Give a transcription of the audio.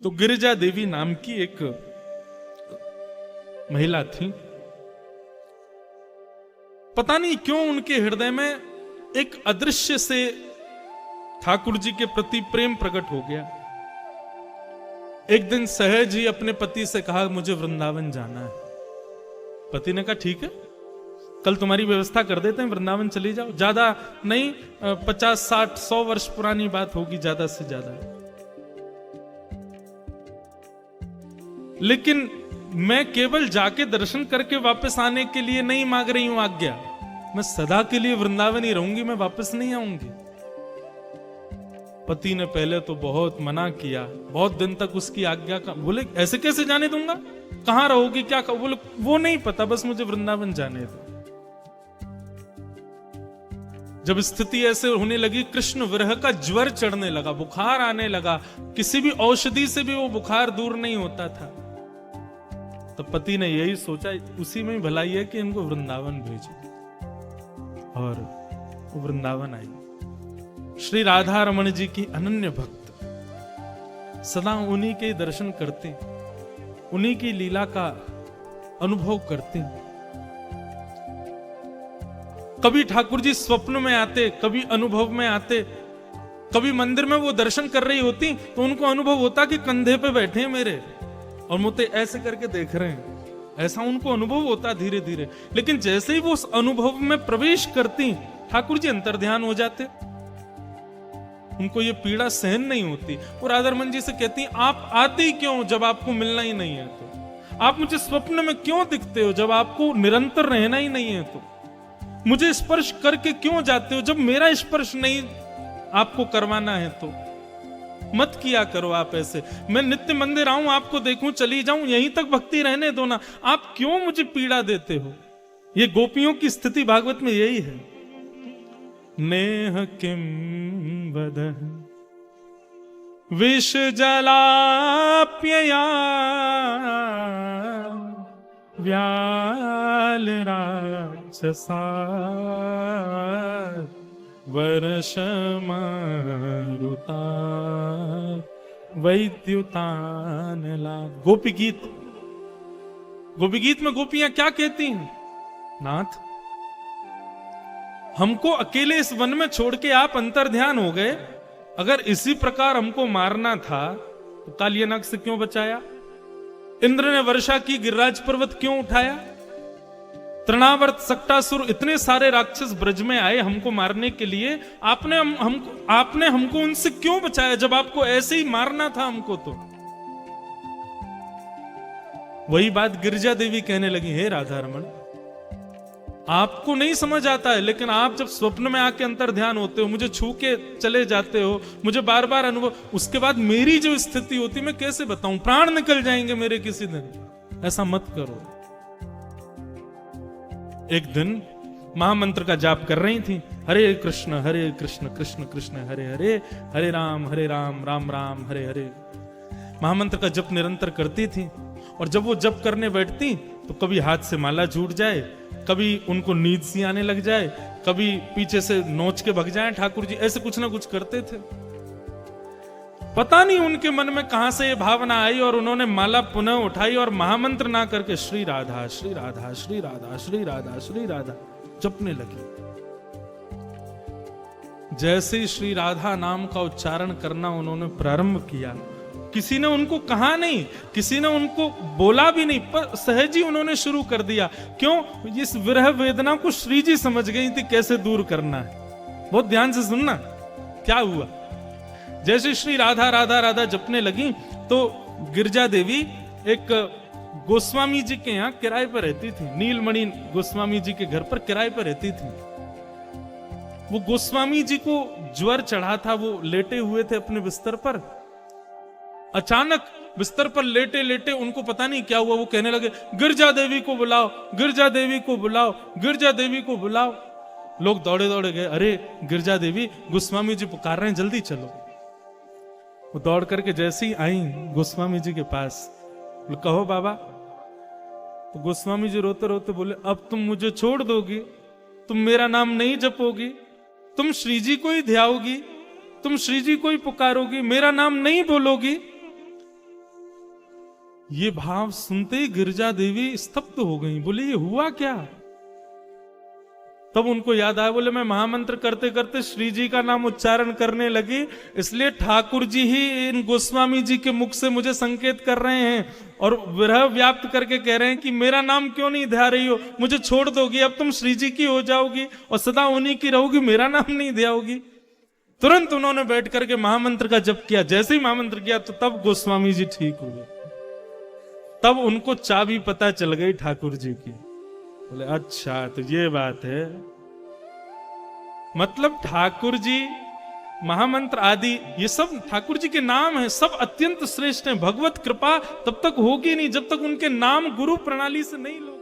तो गिरिजा देवी नाम की एक महिला थी। पता नहीं क्यों उनके हृदय में एक अदृश्य से ठाकुर जी के प्रति प्रेम प्रकट हो गया। एक दिन सहज ही अपने पति से कहा, मुझे वृंदावन जाना है। पति ने कहा, ठीक है, कल तुम्हारी व्यवस्था कर देते हैं, वृंदावन चली जाओ। ज्यादा नहीं, 50, 60, 100 वर्ष पुरानी बात होगी, ज्यादा से ज्यादा। लेकिन मैं केवल जाके दर्शन करके वापस आने के लिए नहीं मांग रही हूं आज्ञा, मैं सदा के लिए वृंदावन ही रहूंगी, मैं वापस नहीं आऊंगी। पति ने पहले तो बहुत मना किया, बहुत दिन तक उसकी आज्ञा का, बोले ऐसे कैसे जाने दूंगा, कहां रहोगी, क्या कहो, बोले वो नहीं पता, बस मुझे वृंदावन जाने दो। जब स्थिति ऐसे होने लगी, कृष्ण विरह का ज्वर चढ़ने लगा, बुखार आने लगा, किसी भी औषधि से भी वो बुखार दूर नहीं होता था, तो पति ने यही सोचा, उसी में भलाई है कि इनको वृंदावन भेजो। और वृंदावन आई। श्री राधा रमण जी की अनन्य भक्त, सदा उन्हीं के दर्शन करते, उन्हीं की लीला का अनुभव करते। कभी ठाकुर जी स्वप्न में आते, कभी अनुभव में आते, कभी मंदिर में वो दर्शन कर रही होती तो उनको अनुभव होता कि कंधे पे बैठे हैं मेरे और मुझे ऐसे करके देख रहे हैं, ऐसा उनको अनुभव होता धीरे धीरे। लेकिन जैसे ही वो उस अनुभव में प्रवेश करती, ठाकुर जी अंतर्ध्यान हो जाते, उनको ये पीड़ा सहन नहीं होती। वो राधा रमन जी से कहती, आप आते ही क्यों जब आपको मिलना ही नहीं है, तो आप मुझे स्वप्न में क्यों दिखते हो जब आपको निरंतर रहना ही नहीं है, तो मुझे स्पर्श करके क्यों जाते हो जब मेरा स्पर्श नहीं आपको करवाना है, तो मत किया करो आप ऐसे। मैं नित्य मंदिर आऊं, आपको देखूं, चली जाऊं, यहीं तक भक्ति रहने दो ना, आप क्यों मुझे पीड़ा देते हो। ये गोपियों की स्थिति भागवत में यही है। नेह किम वदः विष जलाप्यया व्याल राक्षसा वर्षमारुता वैद्युतानला। गोपी गीत, गोपी गीत में गोपियां क्या कहती हैं, नाथ हमको अकेले इस वन में छोड़ के आप अंतर्ध्यान हो गए, अगर इसी प्रकार हमको मारना था तो कालियानाग से क्यों बचाया, इंद्र ने वर्षा की, गिरिराज पर्वत क्यों उठाया, तृणावर्त, सक्टासुर, इतने सारे राक्षस ब्रज में आए हमको मारने के लिए, आपने हमको उनसे क्यों बचाया जब आपको ऐसे ही मारना था हमको। तो वही बात गिरिजा देवी कहने लगी, हे राधा रमण, आपको नहीं समझ आता है, लेकिन आप जब स्वप्न में आके अंतर्ध्यान होते हो, मुझे छू के चले जाते हो, मुझे बार बार अनुभव, उसके बाद मेरी जो स्थिति होती मैं कैसे बताऊं, प्राण निकल जाएंगे मेरे किसी दिन, ऐसा मत करो। एक दिन महामंत्र का जाप कर रही थी, हरे कृष्ण कृष्ण कृष्ण हरे हरे, हरे राम राम राम हरे हरे। महामंत्र का जप निरंतर करती थी, और जब वो जप करने बैठती तो कभी हाथ से माला छूट जाए, कभी उनको नींद सी आने लग जाए, कभी पीछे से नोच के भग जाए ठाकुर जी, ऐसे कुछ ना कुछ करते थे। पता नहीं उनके मन में कहां से ये भावना आई, और उन्होंने माला पुनः उठाई और महामंत्र ना करके श्री राधा श्री राधा श्री राधा श्री राधा श्री राधा जपने लगी। जैसे ही श्री राधा नाम का उच्चारण करना उन्होंने प्रारंभ किया, किसी ने उनको कहा नहीं, किसी ने उनको बोला भी नहीं, पर सहज ही उन्होंने शुरू कर दिया। क्यों, इस विरह वेदना को श्री जी समझ गई थी कैसे दूर करना है। बहुत ध्यान से सुनना क्या हुआ। जैसे श्री राधा राधा राधा जपने लगी तो गिरिजा देवी एक गोस्वामी जी के यहाँ किराए पर रहती थी, नीलमणि गोस्वामी जी के घर पर किराए पर रहती थी। वो गोस्वामी जी को ज्वर चढ़ा था, वो लेटे हुए थे अपने बिस्तर पर। अचानक बिस्तर पर लेटे लेटे उनको पता नहीं क्या हुआ, वो कहने लगे, गिरिजा देवी को बुलाओ, गिरिजा देवी को बुलाओ, गिरिजा देवी को बुलाओ। लोग दौड़े दौड़े गए, अरे गिरिजा देवी, गोस्वामी जी पुकार रहे हैं, जल्दी चलो। वो दौड़ करके जैसे ही आई गोस्वामी जी के पास, कहो बाबा। तो गोस्वामी जी रोते रोते बोले, अब तुम मुझे छोड़ दोगी, तुम मेरा नाम नहीं जपोगी, तुम श्री जी को ही ध्याओगी, तुम श्री जी को ही पुकारोगी, मेरा नाम नहीं बोलोगी। ये भाव सुनते ही गिरजा देवी स्तब्ध हो गई, बोले ये हुआ क्या। तब उनको याद आया, बोले मैं महामंत्र करते करते श्री जी का नाम उच्चारण करने लगी, इसलिए ठाकुर जी ही इन गोस्वामी जी के मुख से मुझे संकेत कर रहे हैं और विरह व्याप्त करके कह रहे हैं कि मेरा नाम क्यों नहीं ध्या रही हो, मुझे छोड़ दोगी, अब तुम श्री जी की हो जाओगी और सदा उन्हीं की रहोगी, मेरा नाम नहीं ध्याओगी। तुरंत उन्होंने बैठ करके महामंत्र का जप किया। जैसे ही महामंत्र किया तो तब गोस्वामी जी ठीक हुए, तब उनको चाबी पता चल गई ठाकुर जी की। बोले अच्छा तो ये बात है, मतलब ठाकुर जी महामंत्र आदि ये सब ठाकुर जी के नाम है, सब अत्यंत श्रेष्ठ हैं। भगवत कृपा तब तक होगी नहीं जब तक उनके नाम गुरु प्रणाली से नहीं लो।